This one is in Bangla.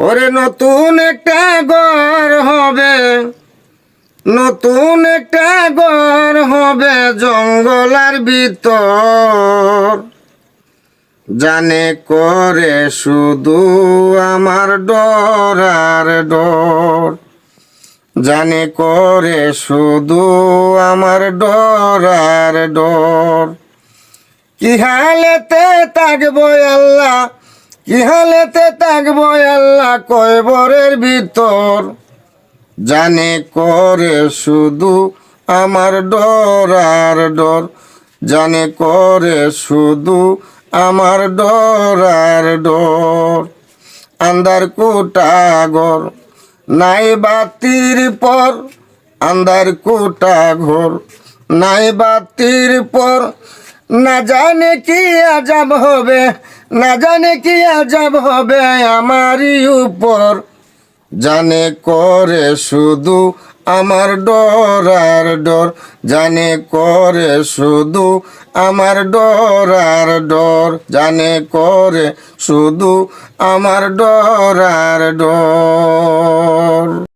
ওরে নতুন একটা ঘর হবে, নতুন একটা ঘর হবে জঙ্গলার ভিতর। জানে করে শুধু আমার ডর আর ডর, জানে করে শুধু আমার ডর আর ডর। কি হালেতে থাকবো আল্লাহ, কি হালেতে থাকবো আল্লাহ কয়বরের ভিতর। জানে করে শুধু আমার ডর আর ডর, জানে করে শুধু আমার ডর আর ডর। আন্ধার কোটা ঘর নাই বাতির পর, আন্ধার কোটা ঘর নাই বাতির পর। না জানে কি আজাব হবে, না জানে কি আজাব হবে আমারই উপর। জানে করে শুধু আমার ডর আর ডর, জানে করে শুধু আমার ডর আর ডর, জানে করে শুধু আমার ডর আর ডর।